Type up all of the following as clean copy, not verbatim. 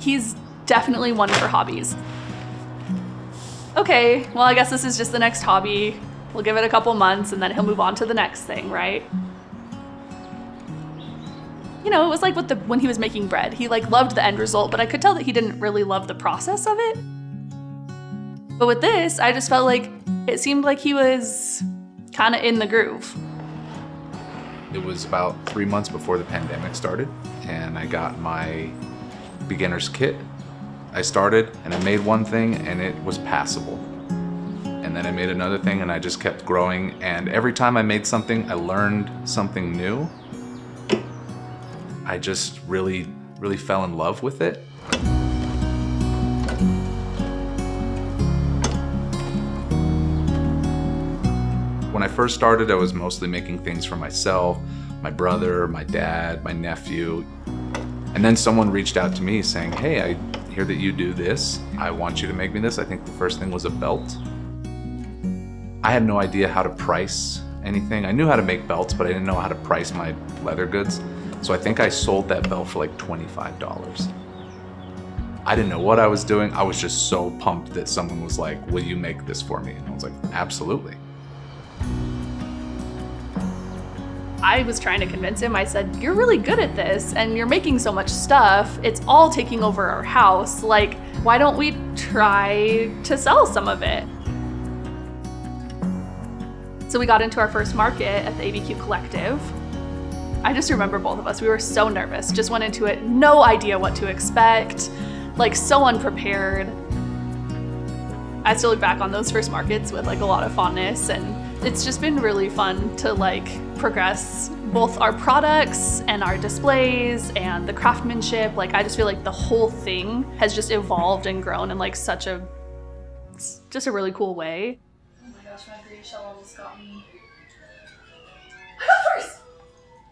He's definitely one for hobbies. Okay, well, I guess this is just the next hobby. We'll give it a couple months and then he'll move on to the next thing, right? You know, it was like when he was making bread. He like loved the end result, but I could tell that he didn't really love the process of it. But with this, I just felt like it seemed like he was kind of in the groove. It was about 3 months before the pandemic started, and I got my beginner's kit. I started and I made one thing and it was passable. And then I made another thing and I just kept growing, and every time I made something, I learned something new. I just really fell in love with it. When I first started, I was mostly making things for myself, my brother, my dad, my nephew. And then someone reached out to me saying, hey, I hear that you do this. I want you to make me this. I think the first thing was a belt. I had no idea how to price anything. I knew how to make belts, but I didn't know how to price my leather goods. So I think I sold that belt for like $25. I didn't know what I was doing. I was just so pumped that someone was like, will you make this for me? And I was like, absolutely. I was trying to convince him. I said, you're really good at this and you're making so much stuff. It's all taking over our house. Like, why don't we try to sell some of it? So we got into our first market at the ABQ Collective. I just remember both of us, we were so nervous, just went into it, no idea what to expect, like so unprepared. I still look back on those first markets with like a lot of fondness, and it's just been really fun to like progress both our products and our displays and the craftsmanship. Like I just feel like the whole thing has just evolved and grown in like just a really cool way. Oh my gosh, my green shell almost got me. I got first!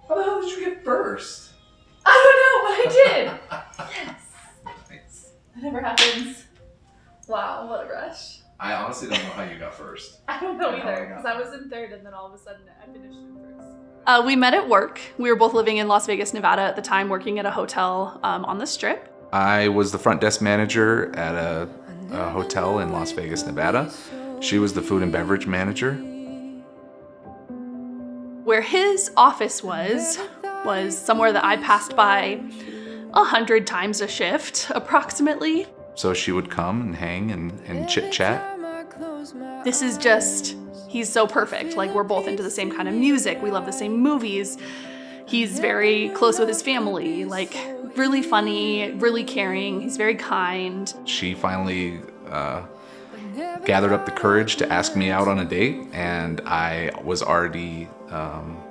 How the hell did you get first? I don't know, but I did! Yes! Nice. That never happens. Wow, what a rush. I honestly don't know how you got first. I don't know either, because I was in third and then all of a sudden I finished in first. We met at work. We were both living in Las Vegas, Nevada at the time, working at a hotel on the Strip. I was the front desk manager at a hotel in Las Vegas, Nevada. She was the food and beverage manager. Where his office was somewhere that I passed by 100 times a shift, approximately. So she would come and hang and chit-chat. This is just, he's so perfect. Like, we're both into the same kind of music. We love the same movies. He's very close with his family, like really funny, really caring. He's very kind. She finally gathered up the courage to ask me out on a date, and I was already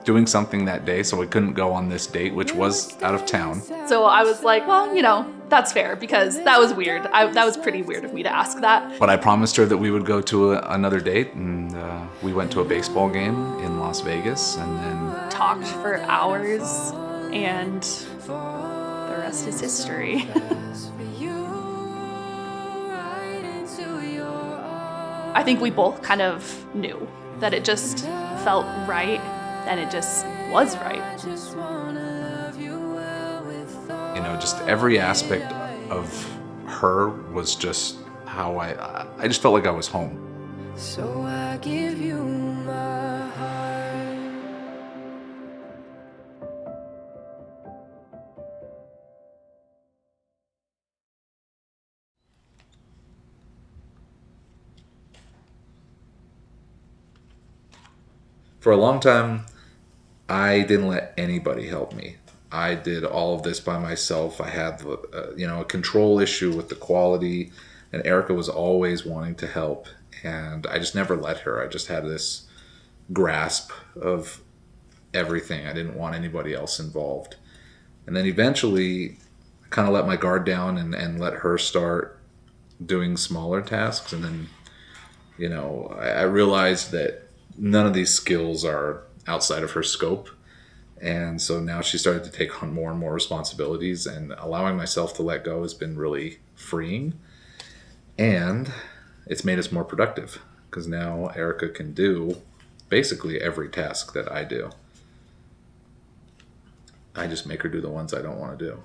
doing something that day, so we couldn't go on this date, which was out of town. So I was like, well, you know, that's fair, because that was weird. That was pretty weird of me to ask that. But I promised her that we would go to another date, and we went to a baseball game in Las Vegas, and then talked for hours, and the rest is history. I think we both kind of knew that it just felt right, and it just was right. You know, just every aspect of her was just how I just felt like I was home. So I give you my heart. For a long time, I didn't let anybody help me. I did all of this by myself. I had, a control issue with the quality, and Erika was always wanting to help, and I just never let her. I just had this grasp of everything. I didn't want anybody else involved. And then eventually, I kind of let my guard down and let her start doing smaller tasks. And then, I realized that none of these skills are outside of her scope. And so now she started to take on more and more responsibilities, and allowing myself to let go has been really freeing. And it's made us more productive, because now Erika can do basically every task that I do. I just make her do the ones I don't want to do.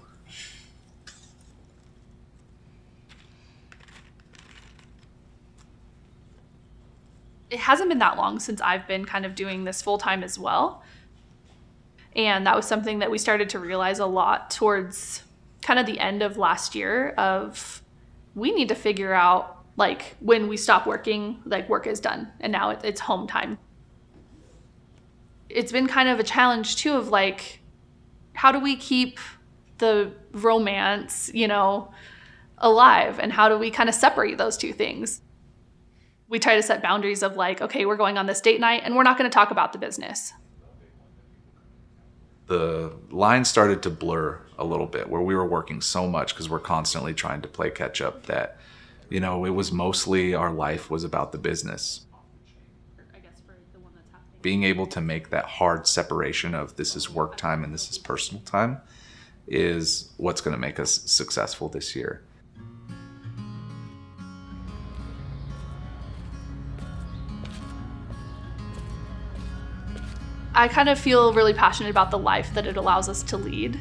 It hasn't been that long since I've been kind of doing this full time as well. And that was something that we started to realize a lot towards kind of the end of last year of we need to figure out like when we stop working, like work is done and now it's home time. It's been kind of a challenge too of like, how do we keep the romance, alive? And how do we kind of separate those two things? We try to set boundaries of like, okay, we're going on this date night and we're not going to talk about the business. The line started to blur a little bit where we were working so much because we're constantly trying to play catch up that, it was mostly our life was about the business. Being able to make that hard separation of this is work time and this is personal time is what's going to make us successful this year. I kind of feel really passionate about the life that it allows us to lead.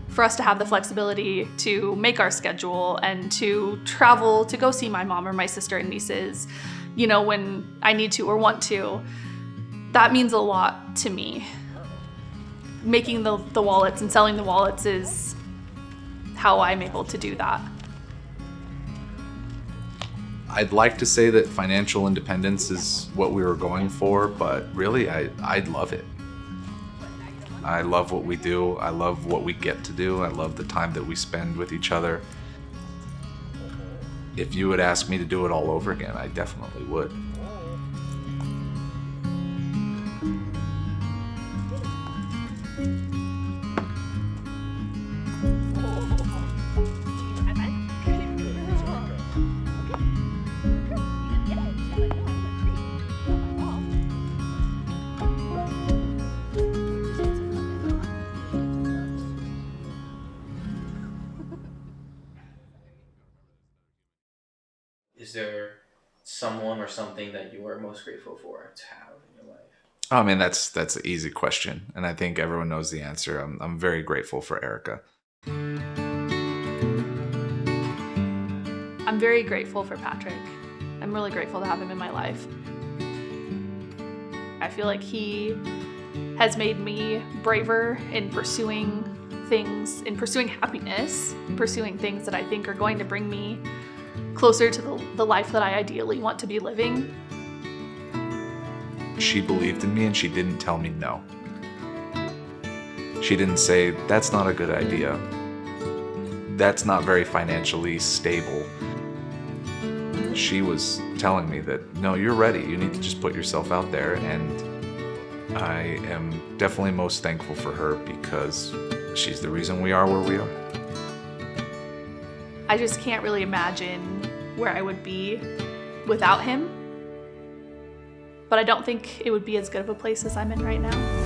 For us to have the flexibility to make our schedule and to travel to go see my mom or my sister and nieces, when I need to or want to, that means a lot to me. Making the wallets and selling the wallets is how I'm able to do that. I'd like to say that financial independence is what we were going for, but really, I love it. I love what we do. I love what we get to do. I love the time that we spend with each other. If you would ask me to do it all over again, I definitely would. Is there someone or something that you are most grateful for to have in your life? I mean, that's an easy question, and I think everyone knows the answer. I'm very grateful for Erika. I'm very grateful for Patrick. I'm really grateful to have him in my life. I feel like he has made me braver in pursuing things, in pursuing happiness, in pursuing things that I think are going to bring me closer to the life that I ideally want to be living. She believed in me and she didn't tell me no. She didn't say, that's not a good idea. That's not very financially stable. She was telling me that, no, you're ready. You need to just put yourself out there. And I am definitely most thankful for her because she's the reason we are where we are. I just can't really imagine where I would be without him. But I don't think it would be as good of a place as I'm in right now.